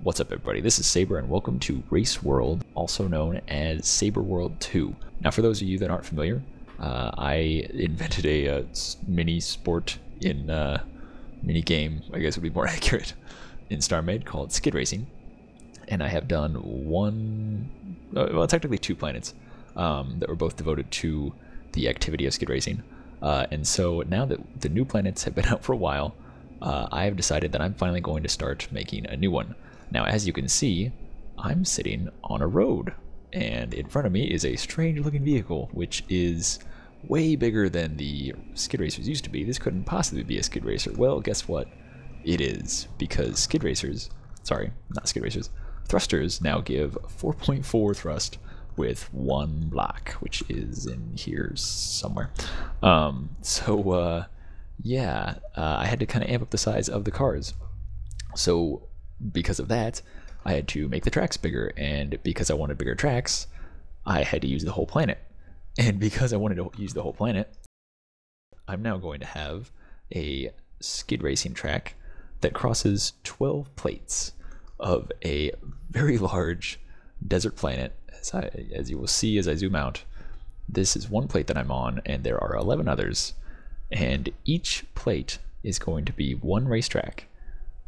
What's up, everybody? This is Saber, and welcome to Race World, also known as Saber World 2. Now, for those of you that aren't familiar, I invented a mini sport in mini game, I guess would be more accurate, in StarMade called skid racing, and I have done technically two planets that were both devoted to the activity of skid racing. And so now that the new planets have been out for a while, I have decided that I'm finally going to start making a new one. Now, as you can see, I'm sitting on a road, and in front of me is a strange-looking vehicle, which is way bigger than the skid racers used to be. This couldn't possibly be a skid racer. Well, guess what? It is, because thrusters now give 4.4 thrust with one block, which is in here somewhere. I had to kind of amp up the size of the cars. So because of that, I had to make the tracks bigger, and because I wanted bigger tracks, I had to use the whole planet. And because I wanted to use the whole planet, I'm now going to have a skid racing track that crosses 12 plates of a very large desert planet. As you will see as I zoom out, this is one plate that I'm on, and there are 11 others, and each plate is going to be one racetrack.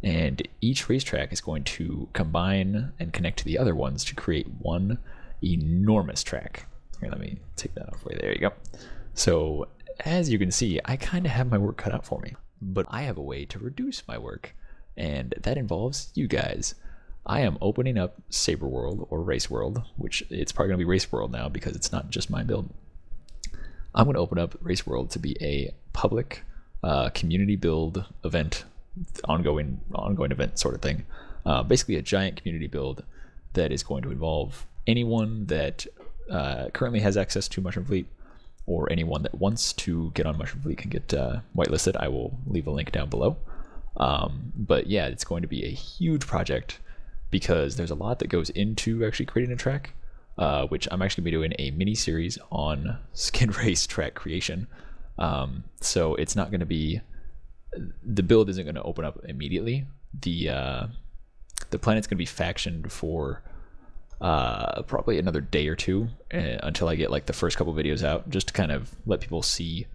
And each racetrack is going to combine and connect to the other ones to create one enormous track. Here, let me take that off for you. There you go. So, as you can see, I kind of have my work cut out for me. But I have a way to reduce my work, and that involves you guys. I am opening up Saber World, or Race World, which it's probably going to be Race World now because it's not just my build. I'm going to open up Race World to be a public community build event, ongoing event sort of thing. Basically a giant community build that is going to involve anyone that currently has access to MushroomFleet, or anyone that wants to get on MushroomFleet can get whitelisted. I will leave a link down below. But yeah, it's going to be a huge project because there's a lot that goes into actually creating a track, which I'm actually going to be doing a mini series on skid race track creation. So it's not going to be, the build isn't going to open up immediately. The planet's going to be factioned for probably another day or two until I get like the first couple videos out, just to kind of let people see,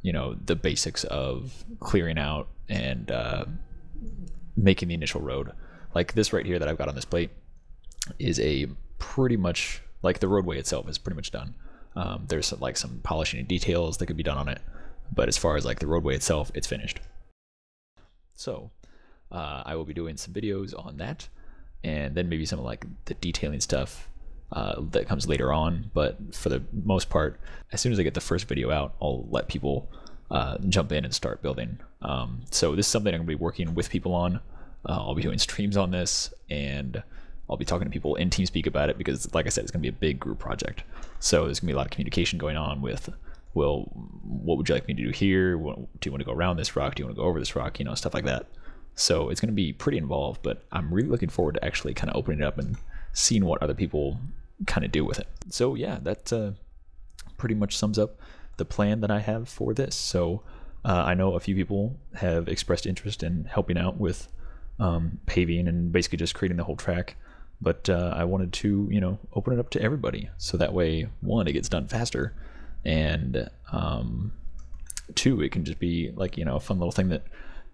you know, the basics of clearing out and making the initial road. Like this right here that I've got on this plate is a pretty much, like the roadway itself is pretty much done. There's some polishing and details that could be done on it, but as far as like the roadway itself, it's finished. So I will be doing some videos on that, and then maybe some of like the detailing stuff that comes later on. But for the most part, as soon as I get the first video out, I'll let people jump in and start building. So this is something I'm going to be working with people on. I'll be doing streams on this, and I'll be talking to people in TeamSpeak about it because, like I said, it's going to be a big group project. So there's going to be a lot of communication going on with, well, what would you like me to do here? Do you want to go around this rock? Do you want to go over this rock? You know, stuff like that. So it's going to be pretty involved, but I'm really looking forward to actually kind of opening it up and seeing what other people kind of do with it. So yeah, that pretty much sums up the plan that I have for this. So I know a few people have expressed interest in helping out with paving and basically just creating the whole track. But I wanted to, you know, open it up to everybody. So that way, one, it gets done faster, and two, it can just be like, you know, a fun little thing that,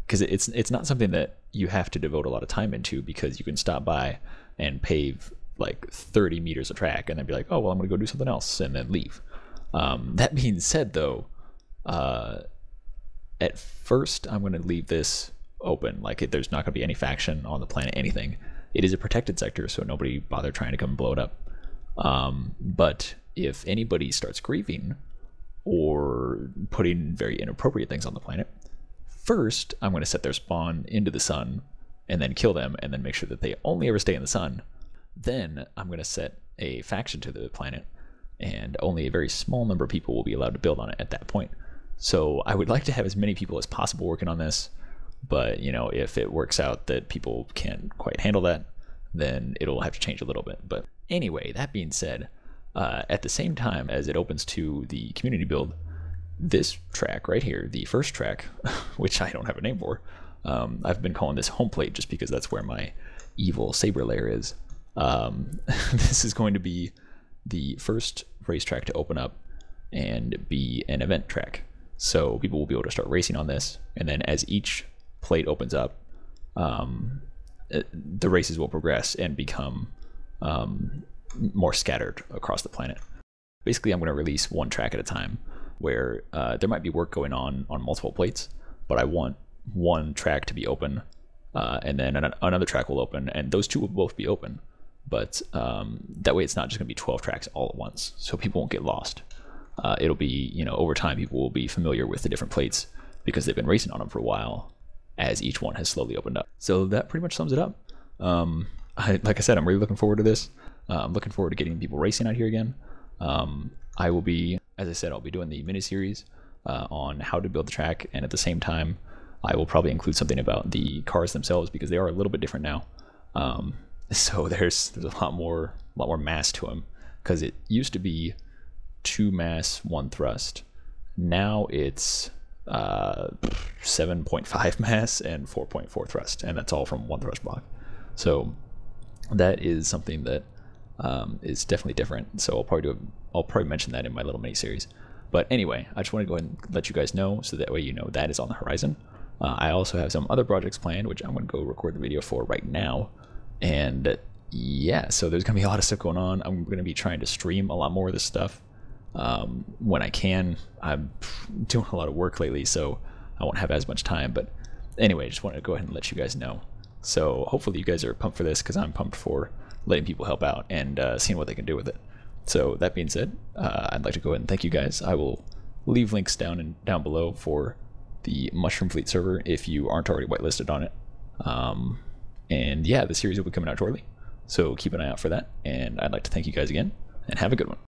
because it's not something that you have to devote a lot of time into, because you can stop by and pave like 30 meters of track and then be like, oh, well, I'm going to go do something else and then leave. That being said, though, at first, I'm going to leave this open. Like, there's not going to be any faction on the planet, anything. It is a protected sector, so nobody bother trying to come and blow it up. But if anybody starts grieving or putting very inappropriate things on the planet, first I'm going to set their spawn into the sun and then kill them, and then make sure that they only ever stay in the sun. Then I'm going to set a faction to the planet, and only a very small number of people will be allowed to build on it at that point. So I would like to have as many people as possible working on this. But, you know, if it works out that people can't quite handle that, then it'll have to change a little bit. But anyway, that being said, at the same time as it opens to the community build, this track right here, the first track, which I don't have a name for, I've been calling this home plate just because that's where my evil saber layer is. This is going to be the first racetrack to open up and be an event track. So people will be able to start racing on this, and then as each plate opens up, the races will progress and become more scattered across the planet. Basically, I'm going to release one track at a time, where there might be work going on multiple plates, but I want one track to be open, and then another track will open, and those two will both be open. But that way it's not just going to be 12 tracks all at once, so people won't get lost. It'll be, you know, over time people will be familiar with the different plates because they've been racing on them for a while as each one has slowly opened up. So that pretty much sums it up. Like I said, I'm really looking forward to this. I'm looking forward to getting people racing out here again. I will be, as I said, I'll be doing the mini-series on how to build the track, and at the same time I will probably include something about the cars themselves because they are a little bit different now. So there's a lot more mass to them, because it used to be 2 mass 1 thrust. Now it's 7.5 mass and 4.4 thrust, and that's all from 1 thrust block. So that is something that is definitely different. So I'll probably mention that in my little mini series. But anyway, I just want to go ahead and let you guys know, so that way you know that is on the horizon. I also have some other projects planned, which I'm going to go record the video for right now. And yeah, so there's going to be a lot of stuff going on. I'm going to be trying to stream a lot more of this stuff when I can. I'm doing a lot of work lately, so I won't have as much time. But anyway, I just wanted to go ahead and let you guys know. So hopefully you guys are pumped for this, because I'm pumped for letting people help out and seeing what they can do with it. So that being said, I'd like to go ahead and thank you guys. I will leave links down below for the MushroomFleet server if you aren't already whitelisted on it. And yeah, the series will be coming out shortly, so keep an eye out for that. And I'd like to thank you guys again, and have a good one.